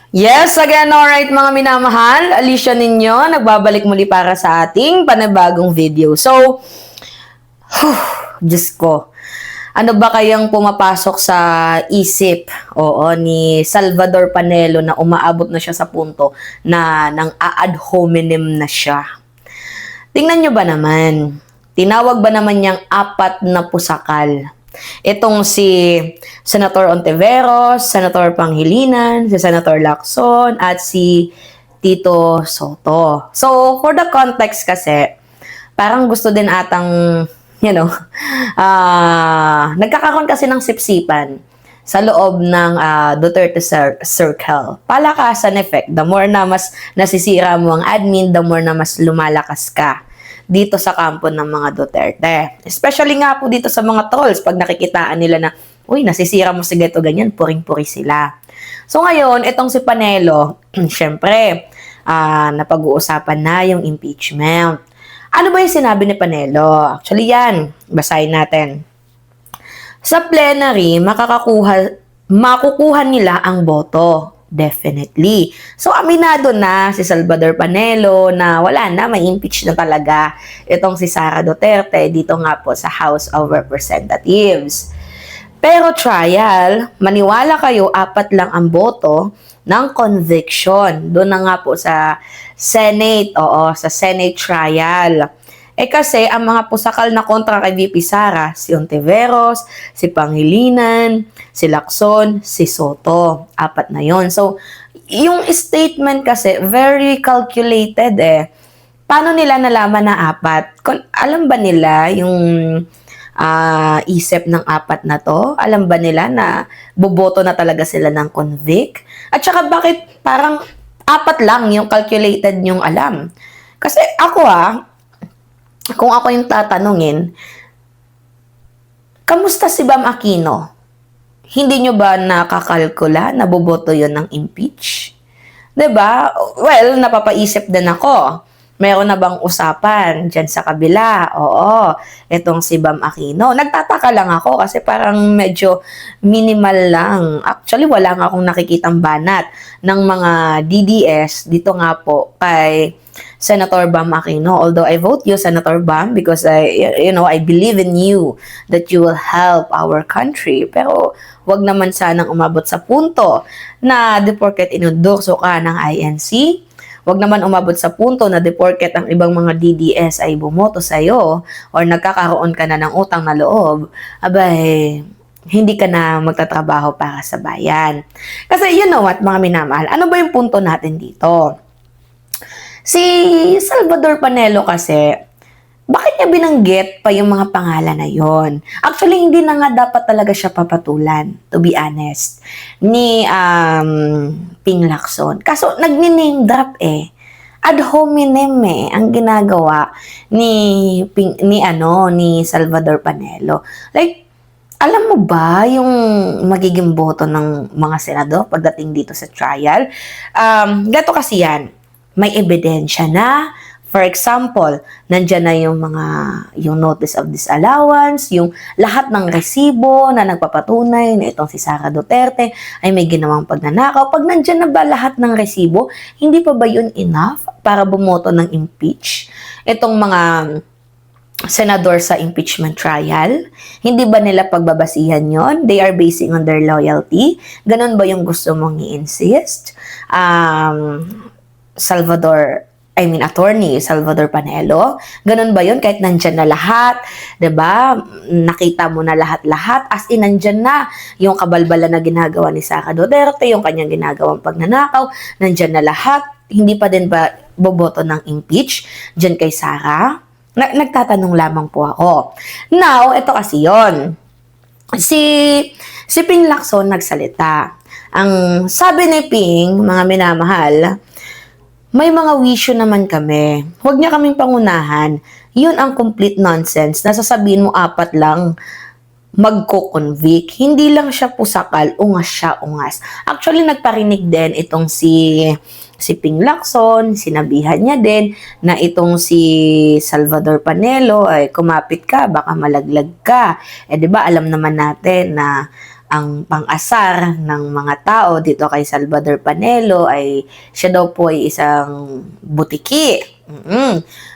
Yes, again, alright mga minamahal, Alicia ninyo, nagbabalik muli para sa ating panibagong video. So, Diyos ko, ano ba kayang pumapasok sa isip, ni Salvador Panelo na umaabot na siya sa punto na nang ad hominem na siya? Tingnan nyo ba naman, tinawag ba naman niyang apat na pusakal? Itong si Senator Ontiveros, Senator Pangilinan, si Senator Lacson, at si Tito Soto. So, for the context kasi, parang gusto din atang, nagkakaroon kasi ng sipsipan sa loob ng Duterte Circle. Palakasan effect. The more na mas nasisira mo ang admin, the more na mas lumalakas ka dito sa kampo ng mga Duterte. Especially nga po dito sa mga trolls, pag nakikitaan nila na, uy, nasisira mo si ganito, ganyan, puring-puri sila. So ngayon, itong si Panelo, syempre, napag-uusapan na yung impeachment. Ano ba yung sinabi ni Panelo? Actually yan, basahin natin. Sa plenary, makukuha nila ang boto. Definitely. So, aminado na si Salvador Panelo na wala na, may impeach na talaga itong si Sara Duterte dito nga po sa House of Representatives. Pero trial, maniwala kayo, 4 lang ang boto ng conviction. Doon na nga po sa Senate, sa Senate trial. Kasi ang mga pusakal na kontra kay VP Sara, si Ontiveros, si Pangilinan, si Lacson, si Soto. 4 na yon. So, yung statement kasi, very calculated Paano nila nalaman na 4? Alam ba nila yung isip ng 4 na to? Alam ba nila na boboto na talaga sila ng convict? At saka bakit parang 4 lang yung calculated yung alam? Kasi ako kung ako yung tatanungin, kamusta si Bam Aquino? Hindi nyo ba nakakalkula na boboto yun ng impeach? 'Di ba? Well, napapaisip din ako. Meron na bang usapan dyan sa kabila? Oo, itong si Bam Aquino. Nagtataka lang ako kasi parang medyo minimal lang. Actually, wala nga akong nakikitang banat ng mga DDS dito nga po kay Senator Bam Aquino. Although I vote you, Senator Bam, because I believe in you that you will help our country. Pero wag naman sanang umabot sa punto na di porket inundurso ka ng INC, wag naman umabot sa punto na di porket ang ibang mga DDS ay bumoto sa'yo or nagkakaroon ka na ng utang na loob, abay, hindi ka na magtatrabaho para sa bayan. Kasi you know what, mga minamahal, ano ba yung punto natin dito? Si Salvador Panelo kasi, bakit niya binanggit pa yung mga pangalan na yon? Actually, hindi na nga dapat talaga siya papatulan, to be honest, ni Ping Lacson. Kaso, nag-name drop Ad hominem ang ginagawa ni Salvador Panelo. Like, alam mo ba yung magiging boto ng mga senador pagdating dito sa trial? Gato kasi yan. May ebidensya na. For example, nandyan na yung notice of disallowance, yung lahat ng resibo na nagpapatunay na itong si Sara Duterte ay may ginawang pagnanakaw. Pag nandyan na ba lahat ng resibo, hindi pa ba yun enough para bumoto ng impeach? Itong mga senador sa impeachment trial, hindi ba nila pagbabasihan yon? They are basing on their loyalty. Ganon ba yung gusto mong i-insist? Attorney Salvador Panelo. Ganun ba yun? Kahit nandyan na lahat, 'di ba? Nakita mo na lahat-lahat, as in nandyan na yung kabalbalan na ginagawa ni Sara Duterte, yung kanyang ginagawang pagnanakaw, nandyan na lahat. Hindi pa din ba boboto ng impeach dyan kay Sara? Nagtatanong lamang po ako. Now, ito kasi yon. Si Ping Lacson nagsalita. Ang sabi ni Ping, mga minamahal, may mga wisyo naman kami. Huwag niya kaming pangunahan. Yun ang complete nonsense. Nasasabihin mo 4 lang magko-convict. Hindi lang siya pusakal, ungas siya, ungas. Actually, nagparinig din itong si Ping Lacson, sinabihan niya din na itong si Salvador Panelo ay kumapit ka, baka malaglag ka. 'Di ba alam naman natin na ang pang-asar ng mga tao dito kay Salvador Panelo ay siya daw po ay isang butiki.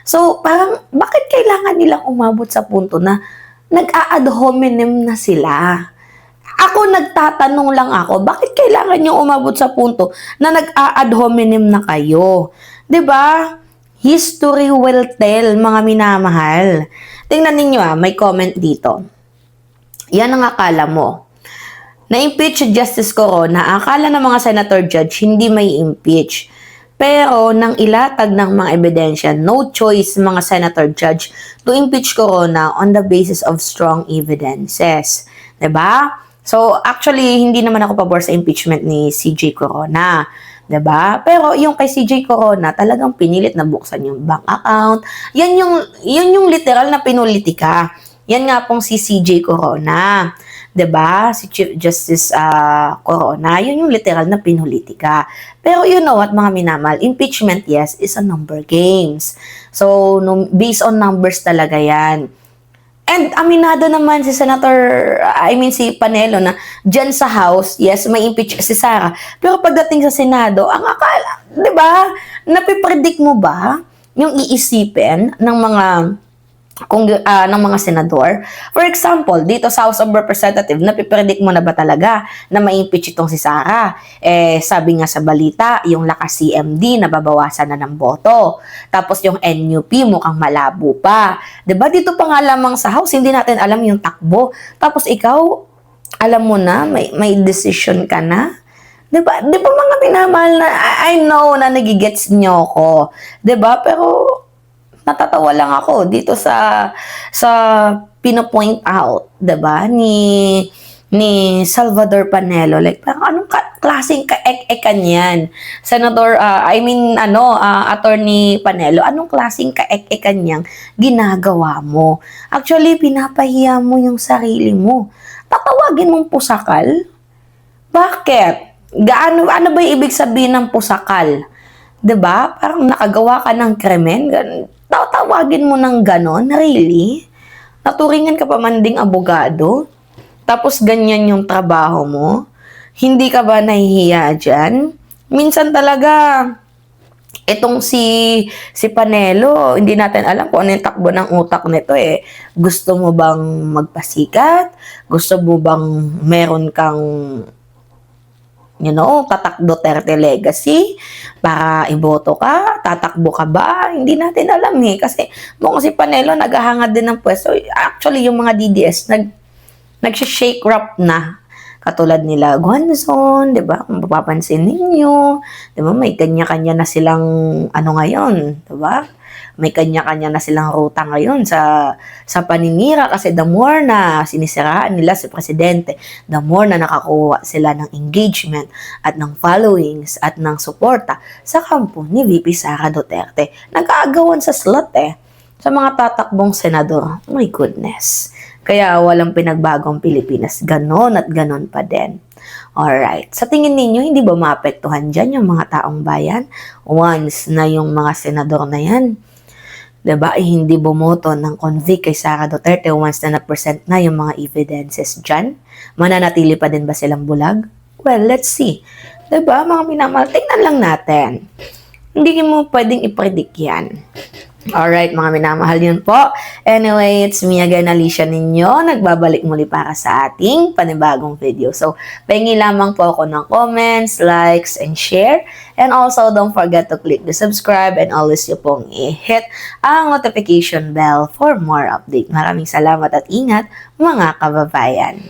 So, parang bakit kailangan nilang umabot sa punto na nag-a-ad hominem na sila? Ako nagtatanong lang ako, bakit kailangan nyo umabot sa punto na nag-a-ad hominem na kayo? 'Di ba? History will tell, mga minamahal. Tingnan ninyo may comment dito. Yan ang akala mo. Na-impeach si Justice Corona, akala ng mga senator judge hindi may impeach. Pero nang ilatag ng mga ebidensya, no choice mga senator judge to impeach Corona on the basis of strong evidences. 'Di ba? So actually hindi naman ako pabor sa impeachment ni CJ Corona. 'Di ba? Pero yung kay CJ Corona, talagang pinilit na buksan yung bank account. Yan yung literal na pinulitika. Yan nga pong si CJ Corona. 'Di ba? Si Chief Justice Corona, yun yung literal na pinulitika. Pero you know what, mga minamal, impeachment, yes, is a number games. So, based on numbers talaga yan. And aminado naman si si Panelo na dyan sa House, yes, may impeach si Sara. Pero pagdating sa Senado, ang akala, 'di ba? Napipredict mo ba yung iisipin ng mga ng mga senador? For example, dito sa House of Representatives, napipredict mo na ba talaga na ma-impeach itong si Sara? Sabi nga sa balita, yung lakas CMD nababawasan na ng boto. Tapos yung NUP mukhang malabo pa. 'Di ba? Dito pa nga lamang sa House, hindi natin alam yung takbo. Tapos ikaw, alam mo na, may decision ka na. 'Di ba? 'Di ba mga minamahal na I know na nagigets nyo ko. 'Di ba? Pero natatawa lang ako dito sa pino-point out, 'di ba, ni Salvador Panelo. Like, parang anong klaseng kaek-ekan yan? Senador, Attorney Panelo, anong klaseng kaek-ekan yang ginagawa mo? Actually, pinapahiya mo yung sarili mo. Tatawagin mong pusakal? Bakit? Ano ba yung ibig sabihin ng pusakal? 'Di ba? Parang nakagawa ka ng krimen, tatawagin mo ng ganon? Really? Naturingan ka pa man ding abogado? Tapos ganyan yung trabaho mo? Hindi ka ba nahihiya dyan? Minsan talaga, itong si Panelo, hindi natin alam kung ano yung takbo ng utak nito Gusto mo bang magpasikat? Gusto mo bang meron kang Tatak Duterte legacy para iboto ka? Tatakbo ka ba? Hindi natin alam kasi si Panelo naghahangad din ng pwesto. Actually, yung mga DDS nag-shake wrap na. Katulad nila Gonzon, 'di ba? Kung mapapansin ninyo, 'di ba? May kanya-kanya na silang ngayon, 'di ba? May kanya-kanya na silang ruta ngayon sa paninira kasi the more na sinisiraan nila si Presidente, the more na nakakuha sila ng engagement at ng followings at ng suporta sa kampo ni VP Sara Duterte. Nag-aagawan sa slot sa mga tatakbong senador. Oh my goodness. Kaya walang pinagbagong Pilipinas. Ganon at ganon pa din. Alright. Sa tingin ninyo, hindi ba maapektuhan dyan yung mga taong bayan? Once na yung mga senador na yan, diba, hindi bumoto ng convict kay Sara Duterte once na na-present na yung mga evidences dyan? Mananatili pa din ba silang bulag? Well, let's see. Diba, mga minamahal, tingnan lang natin. Hindi mo pwedeng i-predict yan. Alright, mga minamahal, yun po. Anyway, it's me again, Alicia ninyo. Nagbabalik muli para sa ating panibagong video. So, pahingi lamang po ako ng comments, likes, and share. And also, don't forget to click the subscribe and always yung pong i-hit ang notification bell for more update. Maraming salamat at ingat, mga kababayan.